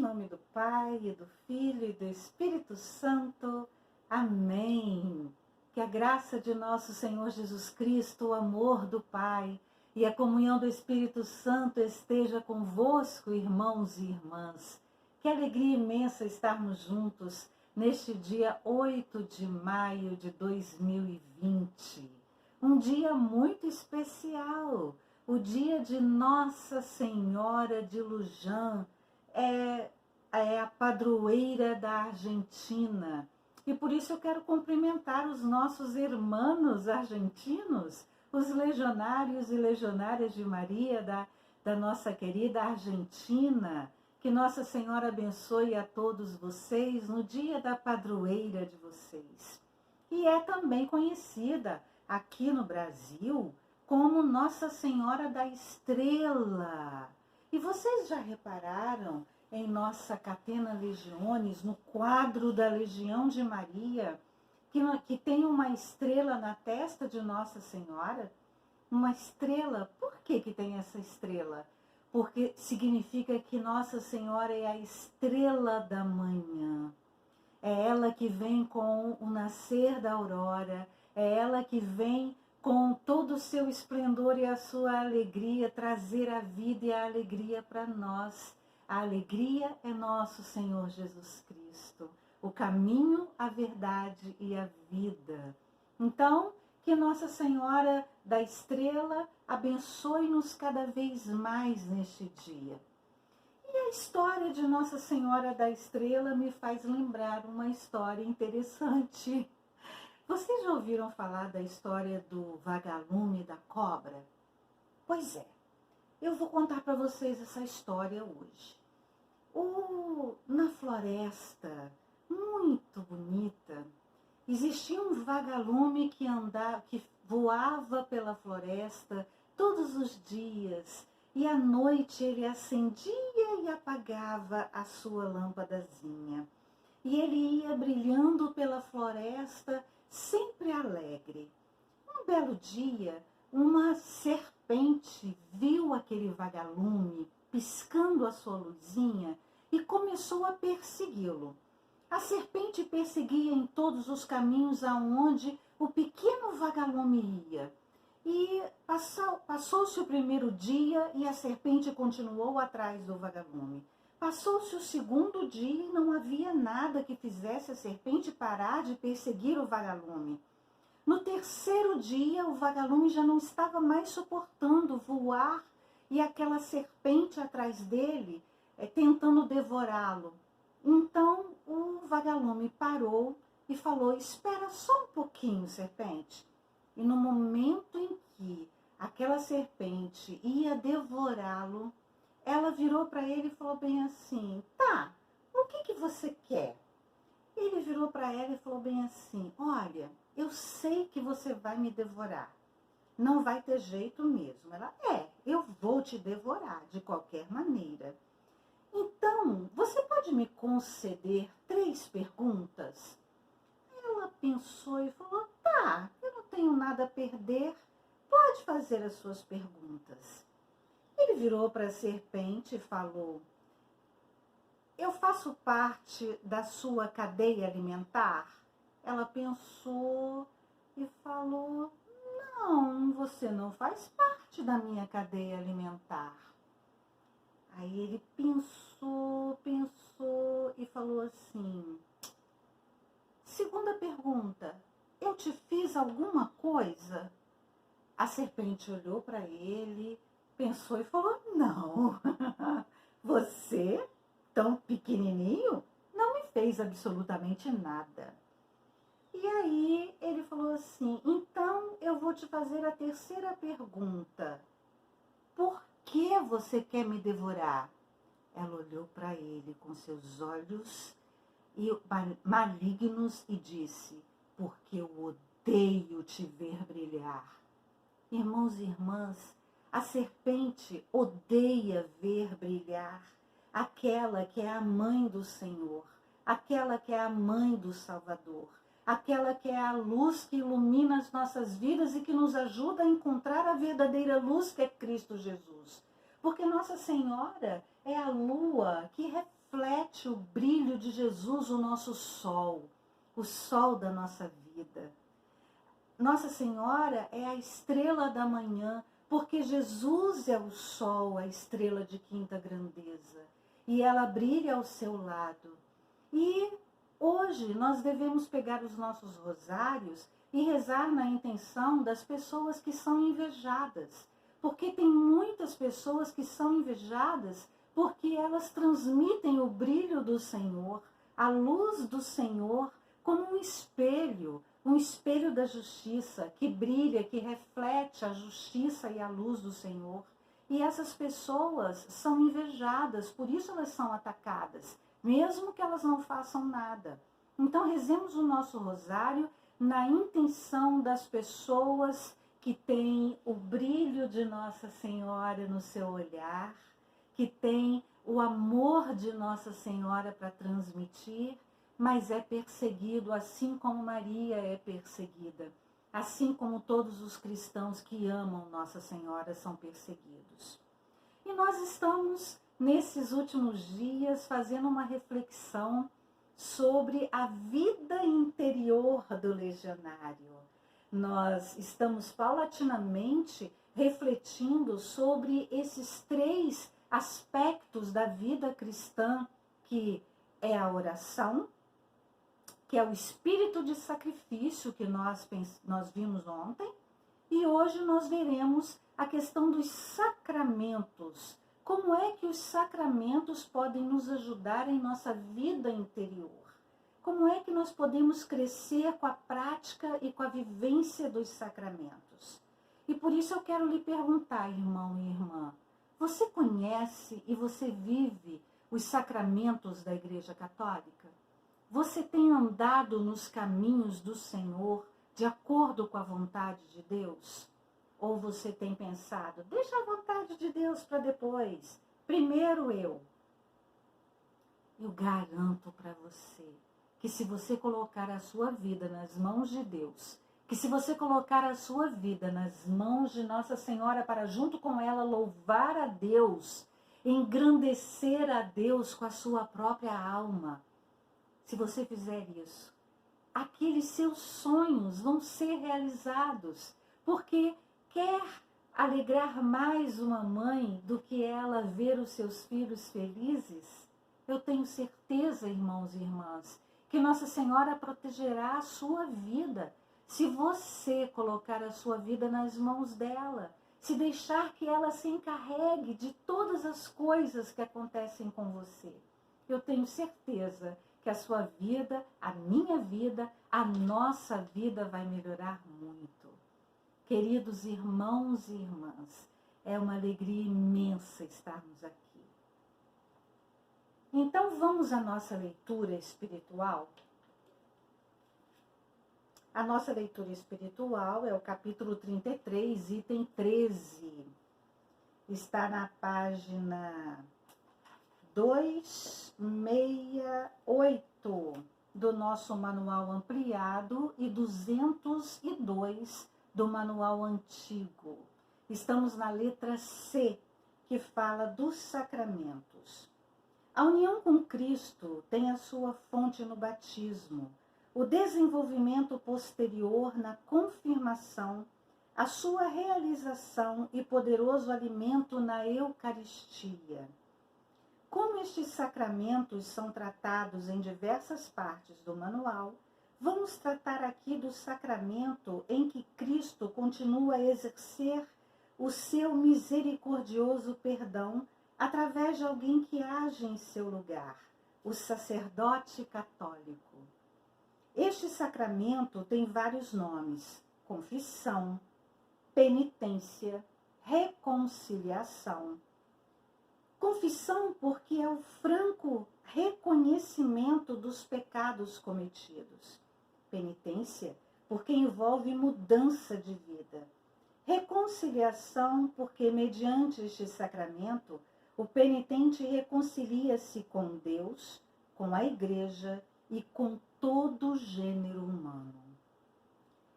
nome do Pai, e do Filho e do Espírito Santo. Amém. Que a graça de nosso Senhor Jesus Cristo, o amor do Pai e a comunhão do Espírito Santo esteja convosco, irmãos e irmãs. Que alegria imensa estarmos juntos neste dia 8 de maio de 2020. Um dia muito especial, o dia de Nossa Senhora de Luján, é a padroeira da Argentina. E por isso eu quero cumprimentar os nossos irmãos argentinos, os legionários e legionárias de Maria da nossa querida Argentina. Que Nossa Senhora abençoe a todos vocês no dia da padroeira de vocês. E é também conhecida aqui no Brasil como Nossa Senhora da Estrela. E vocês já repararam em nossa Catena Legiones, no quadro da Legião de Maria, que tem uma estrela na testa de Nossa Senhora? Uma estrela. Por que tem essa estrela? Porque significa que Nossa Senhora é a estrela da manhã. É ela que vem com o nascer da aurora, é ela que vem com todo o seu esplendor e a sua alegria, trazer a vida e a alegria para nós. A alegria é nosso Senhor Jesus Cristo, o caminho, a verdade e a vida. Então, que Nossa Senhora da Estrela abençoe-nos cada vez mais neste dia. E a história de Nossa Senhora da Estrela me faz lembrar uma história interessante. Vocês já ouviram falar da história do vagalume e da cobra? Pois é, eu vou contar para vocês essa história hoje. Na floresta, muito bonita, existia um vagalume que voava pela floresta todos os dias, e à noite ele acendia e apagava a sua lâmpadazinha. E ele ia brilhando pela floresta, sempre alegre. Um belo dia, uma serpente viu aquele vagalume piscando a sua luzinha e começou a persegui-lo. A serpente perseguia em todos os caminhos aonde o pequeno vagalume ia. E passou-se o primeiro dia e a serpente continuou atrás do vagalume. Passou-se o segundo dia e não havia nada que fizesse a serpente parar de perseguir o vagalume. No terceiro dia, o vagalume já não estava mais suportando voar e aquela serpente atrás dele, tentando devorá-lo. Então, o vagalume parou e falou: espera só um pouquinho, serpente. E no momento em que aquela serpente ia devorá-lo, ela virou para ele e falou bem assim: tá, o que você quer? Ele virou para ela e falou bem assim: olha, eu sei que você vai me devorar. Não vai ter jeito mesmo. Ela: eu vou te devorar de qualquer maneira. Então, você pode me conceder 3 perguntas? Ela pensou e falou: tá, eu não tenho nada a perder, pode fazer as suas perguntas. Ele virou para a serpente e falou: eu faço parte da sua cadeia alimentar? Ela pensou e falou: não, você não faz parte da minha cadeia alimentar. Aí ele pensou e falou assim: segunda pergunta, eu te fiz alguma coisa? A serpente olhou para ele, pensou e falou: não, você, tão pequenininho, não me fez absolutamente nada. E aí ele falou assim: então eu vou te fazer a terceira pergunta. Por que você quer me devorar? Ela olhou para ele com seus olhos malignos e disse: porque eu odeio te ver brilhar. Irmãos e irmãs, a serpente odeia ver brilhar aquela que é a mãe do Senhor, aquela que é a mãe do Salvador, aquela que é a luz que ilumina as nossas vidas e que nos ajuda a encontrar a verdadeira luz que é Cristo Jesus. Porque Nossa Senhora é a lua que reflete reflete o brilho de Jesus, o nosso sol, o sol da nossa vida. Nossa Senhora é a estrela da manhã, porque Jesus é o sol, a estrela de quinta grandeza, e ela brilha ao seu lado. E hoje nós devemos pegar os nossos rosários e rezar na intenção das pessoas que são invejadas, porque tem muitas pessoas que são invejadas porque elas transmitem o brilho do Senhor, a luz do Senhor, como um espelho da justiça, que brilha, que reflete a justiça e a luz do Senhor. E essas pessoas são invejadas, por isso elas são atacadas, mesmo que elas não façam nada. Então rezemos o nosso rosário na intenção das pessoas que têm o brilho de Nossa Senhora no seu olhar, que têm o amor de Nossa Senhora para transmitir, mas é perseguido assim como Maria é perseguida, assim como todos os cristãos que amam Nossa Senhora são perseguidos. E nós estamos, nesses últimos dias, fazendo uma reflexão sobre a vida interior do legionário. Nós estamos paulatinamente refletindo sobre esses 3 aspectos da vida cristã, que é a oração, que é o espírito de sacrifício que nós vimos ontem, e hoje nós veremos a questão dos sacramentos. Como é que os sacramentos podem nos ajudar em nossa vida interior? Como é que nós podemos crescer com a prática e com a vivência dos sacramentos? E por isso eu quero lhe perguntar, irmão e irmã, você conhece e você vive os sacramentos da Igreja Católica? Você tem andado nos caminhos do Senhor de acordo com a vontade de Deus? Ou você tem pensado, deixa a vontade de Deus para depois, primeiro eu? Eu garanto para você que se você colocar a sua vida nas mãos de Deus, que se você colocar a sua vida nas mãos de Nossa Senhora para junto com ela louvar a Deus, engrandecer a Deus com a sua própria alma, se você fizer isso, aqueles seus sonhos vão ser realizados, porque quer alegrar mais uma mãe do que ela ver os seus filhos felizes? Eu tenho certeza, irmãos e irmãs, que Nossa Senhora protegerá a sua vida, se você colocar a sua vida nas mãos dela, se deixar que ela se encarregue de todas as coisas que acontecem com você. Eu tenho certeza que a sua vida, a minha vida, a nossa vida vai melhorar muito. Queridos irmãos e irmãs, é uma alegria imensa estarmos aqui. Então vamos à nossa leitura espiritual. A nossa leitura espiritual é o capítulo 33, item 13. Está na página 268 do nosso manual ampliado e 202 do manual antigo. Estamos na letra C, que fala dos sacramentos. A união com Cristo tem a sua fonte no batismo, o desenvolvimento posterior na confirmação, a sua realização e poderoso alimento na Eucaristia. Como estes sacramentos são tratados em diversas partes do manual, vamos tratar aqui do sacramento em que Cristo continua a exercer o seu misericordioso perdão através de alguém que age em seu lugar, o sacerdote católico. Este sacramento tem vários nomes: confissão, penitência, reconciliação. Confissão porque é o franco reconhecimento dos pecados cometidos. Penitência porque envolve mudança de vida. Reconciliação porque, mediante este sacramento, o penitente reconcilia-se com Deus, com a Igreja e com todo o gênero humano.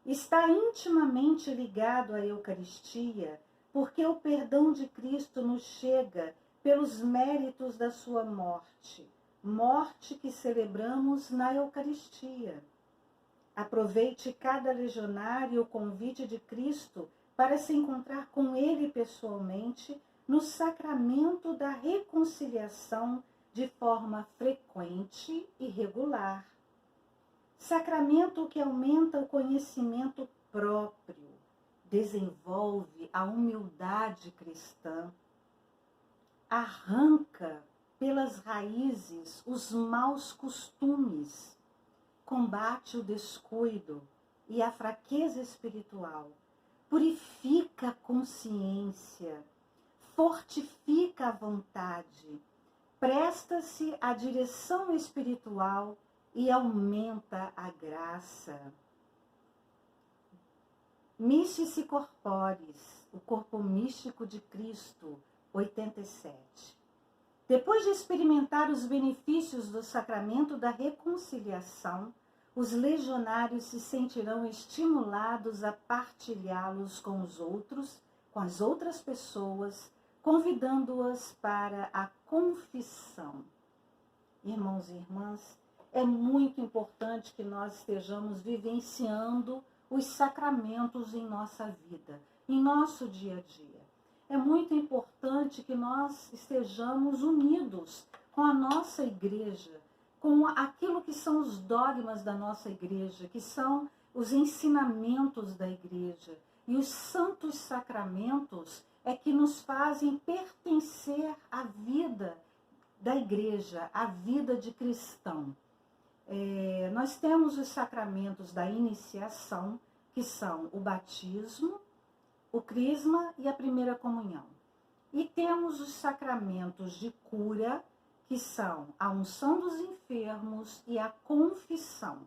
Está intimamente ligado à Eucaristia porque o perdão de Cristo nos chega pelos méritos da sua morte, morte que celebramos na Eucaristia. Aproveite cada legionário o convite de Cristo para se encontrar com Ele pessoalmente no sacramento da reconciliação de forma frequente e regular. Sacramento que aumenta o conhecimento próprio, desenvolve a humildade cristã, arranca pelas raízes os maus costumes, combate o descuido e a fraqueza espiritual, purifica a consciência, fortifica a vontade, presta-se à direção espiritual e aumenta a graça. Mystici Corporis, o corpo místico de Cristo, 87. Depois de experimentar os benefícios do sacramento da reconciliação, os legionários se sentirão estimulados a partilhá-los com os outros, com as outras pessoas, convidando-as para a confissão. Irmãos e irmãs, é muito importante que nós estejamos vivenciando os sacramentos em nossa vida, em nosso dia a dia. É muito importante que nós estejamos unidos com a nossa igreja, com aquilo que são os dogmas da nossa igreja, que são os ensinamentos da igreja. E os santos sacramentos é que nos fazem pertencer à vida da igreja, à vida de cristão. Nós temos os sacramentos da iniciação, que são o batismo, o crisma e a primeira comunhão. E temos os sacramentos de cura, que são a unção dos enfermos e a confissão.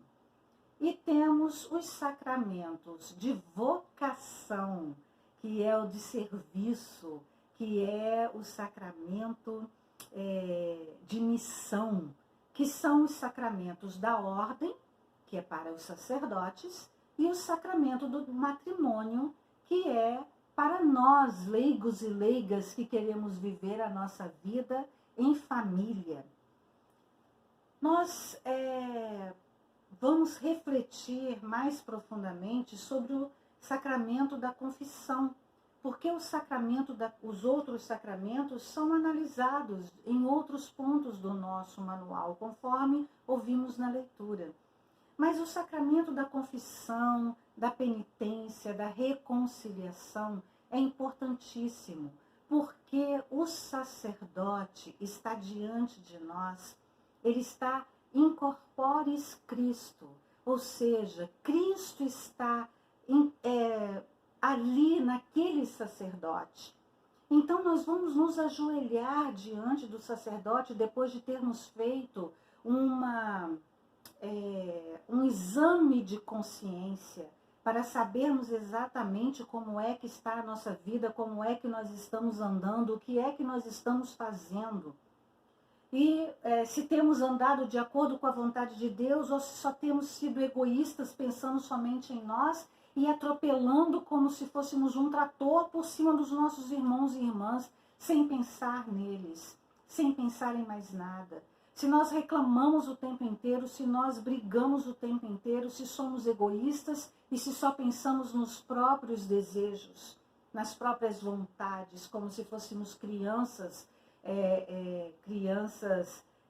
E temos os sacramentos de vocação, que é o de serviço, que é o sacramento de missão, que são os sacramentos da ordem, que é para os sacerdotes, e o sacramento do matrimônio, que é para nós, leigos e leigas, que queremos viver a nossa vida em família. Nós vamos refletir mais profundamente sobre o sacramento da confissão, porque os outros sacramentos são analisados em outros pontos do nosso manual, conforme ouvimos na leitura. Mas o sacramento da confissão, da penitência, da reconciliação é importantíssimo, porque o sacerdote está diante de nós, ele está in corporis Christo, ou seja, Cristo está ali naquele sacerdote. Então nós vamos nos ajoelhar diante do sacerdote depois de termos feito um exame de consciência para sabermos exatamente como é que está a nossa vida, como é que nós estamos andando, o que é que nós estamos fazendo. E se temos andado de acordo com a vontade de Deus ou se só temos sido egoístas pensando somente em nós e atropelando como se fôssemos um trator por cima dos nossos irmãos e irmãs, sem pensar neles, sem pensar em mais nada. Se nós reclamamos o tempo inteiro, se nós brigamos o tempo inteiro, se somos egoístas e se só pensamos nos próprios desejos, nas próprias vontades, como se fôssemos crianças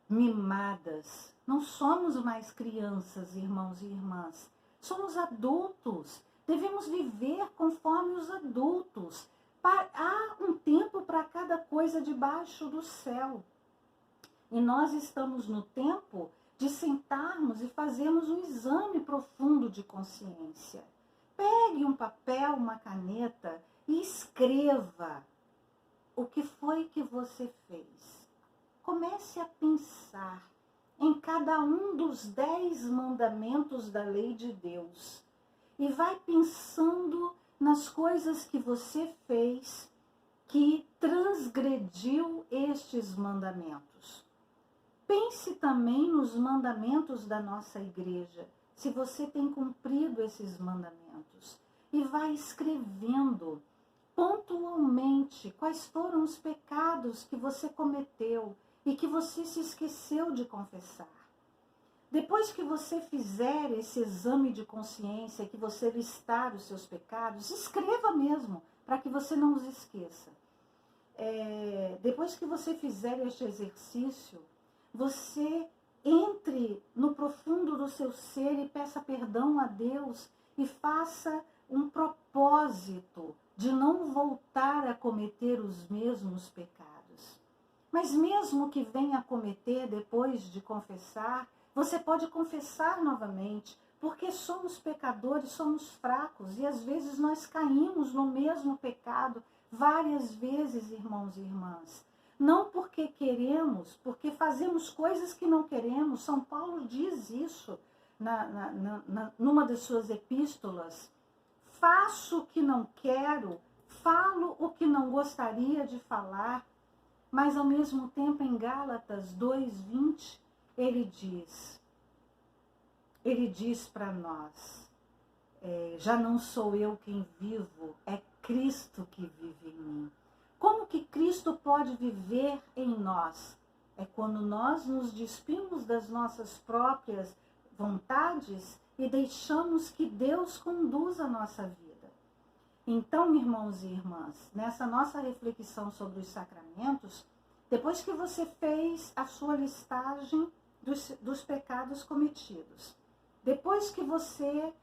mimadas. Não somos mais crianças, irmãos e irmãs. Somos adultos. Devemos viver conforme os adultos. Há um tempo para cada coisa debaixo do céu. E nós estamos no tempo de sentarmos e fazermos um exame profundo de consciência. Pegue um papel, uma caneta e escreva o que foi que você fez. Comece a pensar em cada um dos 10 mandamentos da lei de Deus. E vai pensando nas coisas que você fez que transgrediu estes mandamentos. Pense também nos mandamentos da nossa igreja, se você tem cumprido esses mandamentos. E vai escrevendo pontualmente quais foram os pecados que você cometeu e que você se esqueceu de confessar. Depois que você fizer esse exame de consciência, que você listar os seus pecados, escreva mesmo, para que você não os esqueça. Depois que você fizer este exercício, você entre no profundo do seu ser e peça perdão a Deus e faça um propósito de não voltar a cometer os mesmos pecados. Mas mesmo que venha a cometer depois de confessar, você pode confessar novamente, porque somos pecadores, somos fracos e às vezes nós caímos no mesmo pecado várias vezes, irmãos e irmãs. Não porque queremos, porque fazemos coisas que não queremos. São Paulo diz isso numa das suas epístolas. Faço o que não quero, falo o que não gostaria de falar. Mas ao mesmo tempo em Gálatas 2:20, ele diz para nós, já não sou eu quem vivo, é Cristo que vive em mim. Como que Cristo pode viver em nós? É quando nós nos despimos das nossas próprias vontades e deixamos que Deus conduza a nossa vida. Então, irmãos e irmãs, nessa nossa reflexão sobre os sacramentos, depois que você fez a sua listagem dos pecados cometidos, depois que você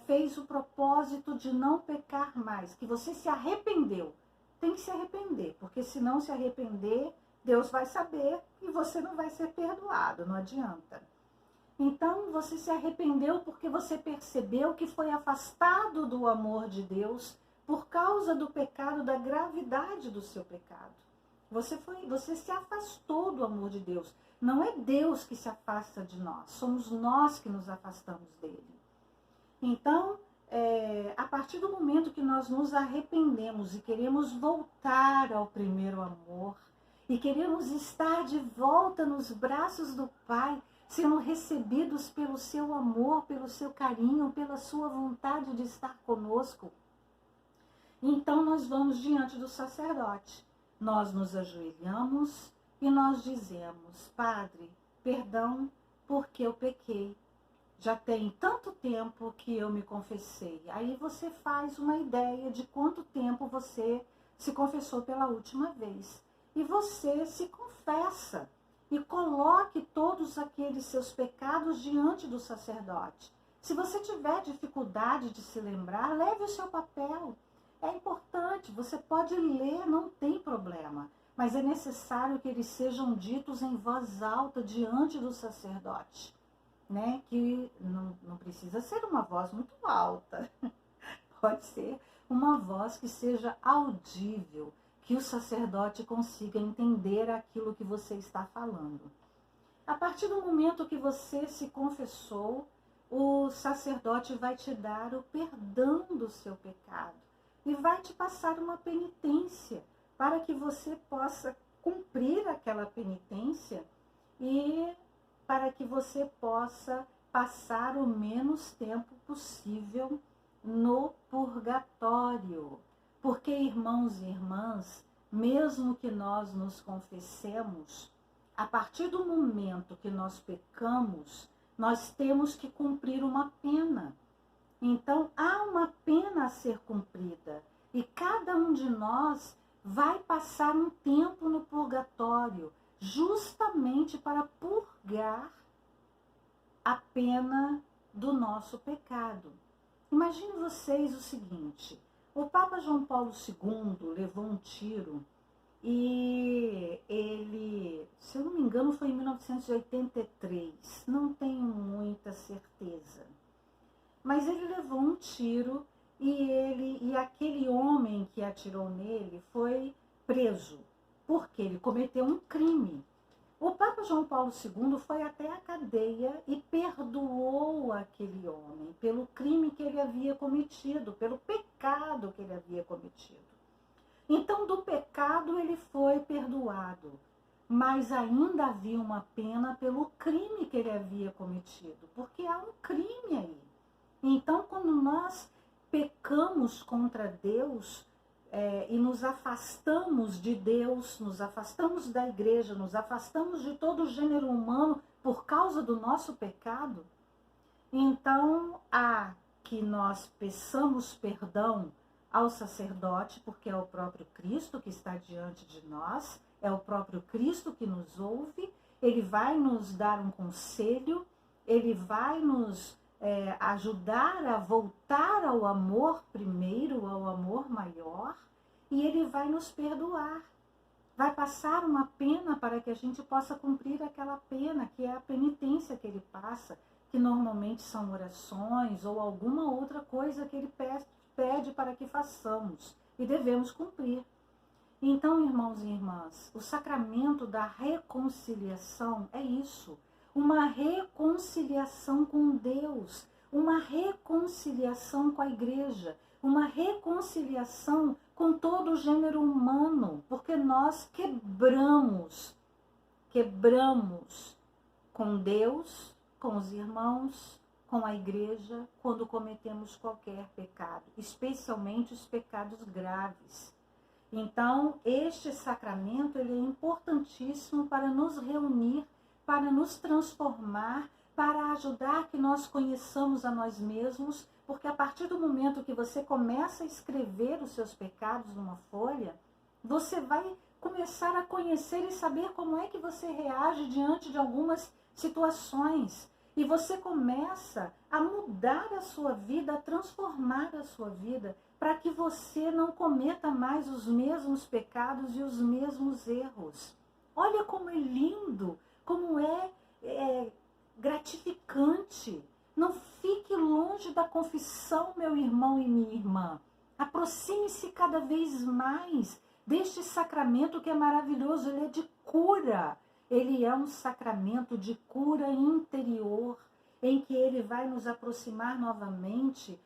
fez o propósito de não pecar mais, que você se arrependeu, tem que se arrepender, porque se não se arrepender, Deus vai saber e você não vai ser perdoado, não adianta. Então, você se arrependeu porque você percebeu que foi afastado do amor de Deus por causa do pecado, da gravidade do seu pecado. Você se afastou do amor de Deus. Não é Deus que se afasta de nós, somos nós que nos afastamos dele. Então, a partir do momento que nós nos arrependemos e queremos voltar ao primeiro amor, e queremos estar de volta nos braços do Pai, sendo recebidos pelo seu amor, pelo seu carinho, pela sua vontade de estar conosco, então nós vamos diante do sacerdote. Nós nos ajoelhamos e nós dizemos: Padre, perdão porque eu pequei. Já tem tanto tempo que eu me confessei. Aí você faz uma ideia de quanto tempo você se confessou pela última vez. E você se confessa e coloque todos aqueles seus pecados diante do sacerdote. Se você tiver dificuldade de se lembrar, leve o seu papel. É importante, você pode ler, não tem problema. Mas é necessário que eles sejam ditos em voz alta diante do sacerdote. Né? Que não precisa ser uma voz muito alta. Pode ser uma voz que seja audível, que o sacerdote consiga entender aquilo que você está falando. A partir do momento que você se confessou, o sacerdote vai te dar o perdão do seu pecado e vai te passar uma penitência para que você possa cumprir aquela penitência e para que você possa passar o menos tempo possível no purgatório. Porque, irmãos e irmãs, mesmo que nós nos confessemos, a partir do momento que nós pecamos, nós temos que cumprir uma pena. Então, há uma pena a ser cumprida. E cada um de nós vai passar um tempo no purgatório, justamente para purgar a pena do nosso pecado. Imagine vocês o seguinte: o Papa João Paulo II levou um tiro e ele, se eu não me engano, foi em 1983, não tenho muita certeza. Mas ele levou um tiro e aquele homem que atirou nele foi preso, porque ele cometeu um crime. O Papa João Paulo II foi até a cadeia e perdoou aquele homem pelo crime que ele havia cometido, pelo pecado que ele havia cometido. Então, do pecado ele foi perdoado, mas ainda havia uma pena pelo crime que ele havia cometido, porque há um crime aí. Então, quando nós pecamos contra Deus, e nos afastamos de Deus, nos afastamos da igreja, nos afastamos de todo o gênero humano por causa do nosso pecado, então há que nós peçamos perdão ao sacerdote, porque é o próprio Cristo que está diante de nós, é o próprio Cristo que nos ouve, ele vai nos dar um conselho, ele vai nos ajudar a voltar ao amor primeiro, ao amor maior, e ele vai nos perdoar. Vai passar uma pena para que a gente possa cumprir aquela pena, que é a penitência que ele passa, que normalmente são orações ou alguma outra coisa que ele pede para que façamos e devemos cumprir. Então, irmãos e irmãs, o sacramento da reconciliação é isso. Uma reconciliação com Deus, uma reconciliação com a igreja, uma reconciliação com todo o gênero humano, porque nós quebramos com Deus, com os irmãos, com a igreja, quando cometemos qualquer pecado, especialmente os pecados graves. Então, este sacramento ele é importantíssimo para nos reunir, para nos transformar, para ajudar que nós conheçamos a nós mesmos, porque a partir do momento que você começa a escrever os seus pecados numa folha, você vai começar a conhecer e saber como é que você reage diante de algumas situações. E você começa a mudar a sua vida, a transformar a sua vida, para que você não cometa mais os mesmos pecados e os mesmos erros. Olha como é lindo, como é gratificante. Não fique longe da confissão, meu irmão e minha irmã. Aproxime-se cada vez mais deste sacramento que é maravilhoso. Ele é de cura. Ele é um sacramento de cura interior, em que ele vai nos aproximar novamente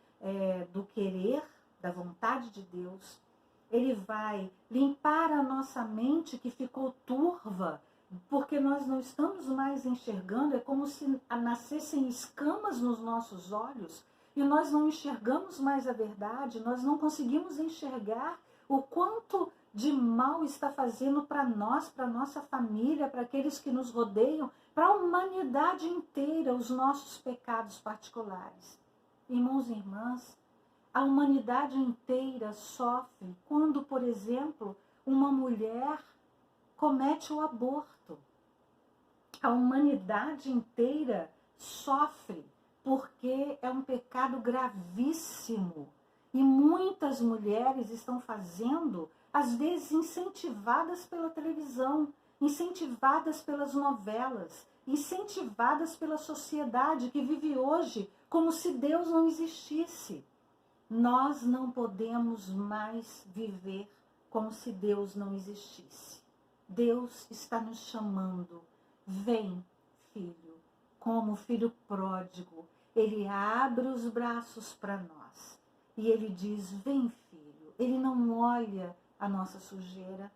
do querer, da vontade de Deus. Ele vai limpar a nossa mente que ficou turva, porque nós não estamos mais enxergando, é como se nascessem escamas nos nossos olhos, e nós não enxergamos mais a verdade, nós não conseguimos enxergar o quanto de mal está fazendo para nós, para nossa família, para aqueles que nos rodeiam, para a humanidade inteira, os nossos pecados particulares. Irmãos e irmãs, a humanidade inteira sofre quando, por exemplo, uma mulher comete o aborto. A humanidade inteira sofre porque é um pecado gravíssimo. E muitas mulheres estão fazendo, às vezes incentivadas pela televisão, incentivadas pelas novelas, incentivadas pela sociedade que vive hoje como se Deus não existisse. Nós não podemos mais viver como se Deus não existisse. Deus está nos chamando. Vem, filho, como o filho pródigo. Ele abre os braços para nós. E ele diz, vem, filho. Ele não olha a nossa sujeira.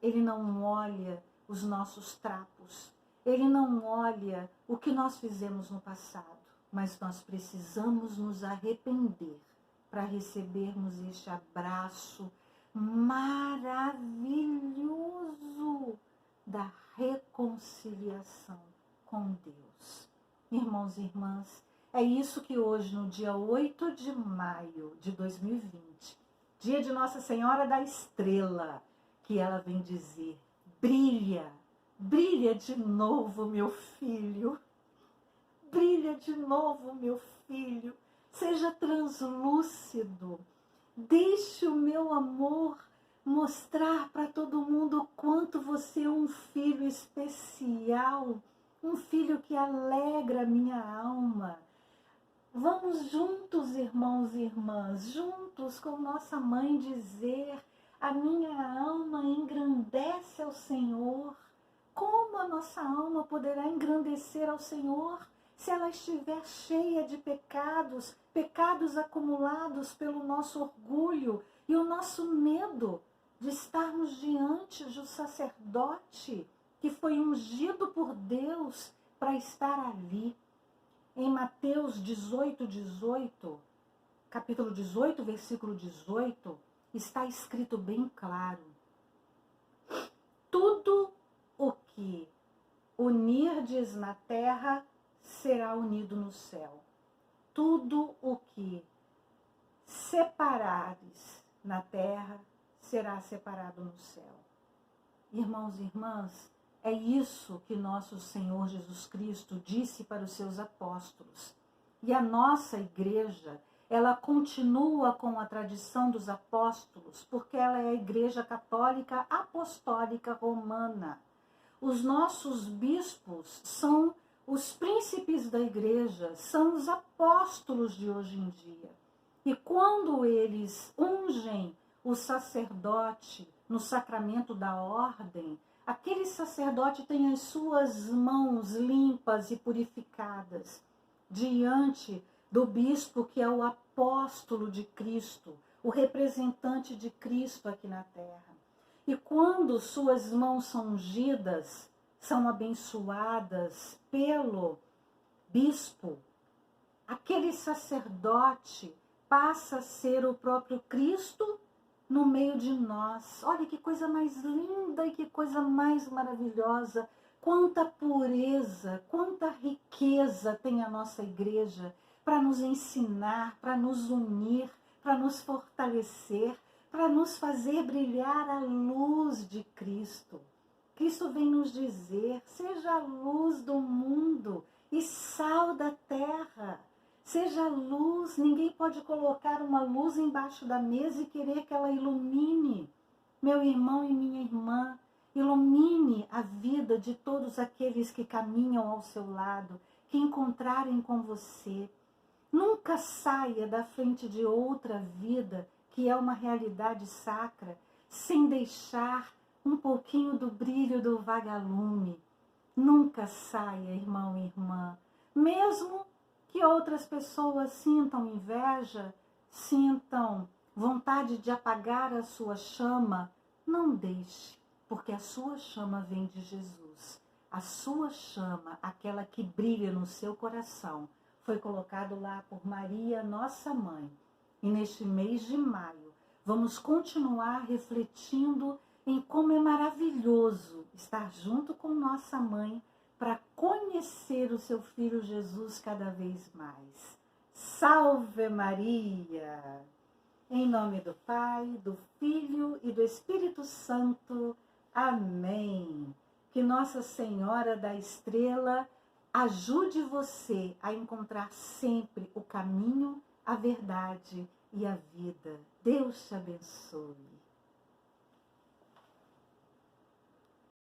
Ele não olha os nossos trapos. Ele não olha o que nós fizemos no passado. Mas nós precisamos nos arrepender para recebermos este abraço maravilhoso da reconciliação com Deus. Irmãos e irmãs, é isso que hoje, no dia 8 de maio de 2020, dia de Nossa Senhora da Estrela, que ela vem dizer, brilha, brilha de novo, meu filho, brilha de novo, meu filho, seja translúcido, deixe o meu amor mostrar para todo mundo o quanto você é um filho especial, um filho que alegra a minha alma. Vamos juntos, irmãos e irmãs, juntos com nossa mãe dizer, a minha alma engrandece ao Senhor. Como a nossa alma poderá engrandecer ao Senhor se ela estiver cheia de pecados, pecados acumulados pelo nosso orgulho e o nosso medo de estarmos diante do sacerdote que foi ungido por Deus para estar ali. Em Mateus 18, capítulo 18, versículo 18, está escrito bem claro. Tudo o que unirdes na terra será unido no céu. Tudo o que separares na terra será separado no céu. Irmãos e irmãs, é isso que nosso Senhor Jesus Cristo disse para os seus apóstolos. E a nossa igreja, ela continua com a tradição dos apóstolos, porque ela é a Igreja Católica Apostólica Romana. Os nossos bispos são os príncipes da igreja, são os apóstolos de hoje em dia. E quando eles ungem o sacerdote no sacramento da ordem, aquele sacerdote tem as suas mãos limpas e purificadas diante do bispo, que é o apóstolo de Cristo, o representante de Cristo aqui na terra. E quando suas mãos são ungidas, são abençoadas pelo bispo, aquele sacerdote passa a ser o próprio Cristo no meio de nós. Olha que coisa mais linda e que coisa mais maravilhosa. Quanta pureza, quanta riqueza tem a nossa igreja para nos ensinar, para nos unir, para nos fortalecer, para nos fazer brilhar a luz de Cristo. Cristo vem nos dizer: seja a luz do mundo e sal da terra. Seja a luz, ninguém pode colocar uma luz embaixo da mesa e querer que ela ilumine. Meu irmão e minha irmã, ilumine a vida de todos aqueles que caminham ao seu lado, que encontrarem com você. Nunca saia da frente de outra vida, que é uma realidade sacra, sem deixar um pouquinho do brilho do vagalume. Nunca saia, irmão e irmã, mesmo que outras pessoas sintam inveja, sintam vontade de apagar a sua chama, não deixe, porque a sua chama vem de Jesus. A sua chama, aquela que brilha no seu coração, foi colocado lá por Maria, nossa mãe. E neste mês de maio, vamos continuar refletindo em como é maravilhoso estar junto com nossa mãe para conhecer o seu Filho Jesus cada vez mais. Salve Maria! Em nome do Pai, do Filho e do Espírito Santo. Amém. Que Nossa Senhora da Estrela ajude você a encontrar sempre o caminho, a verdade e a vida. Deus te abençoe.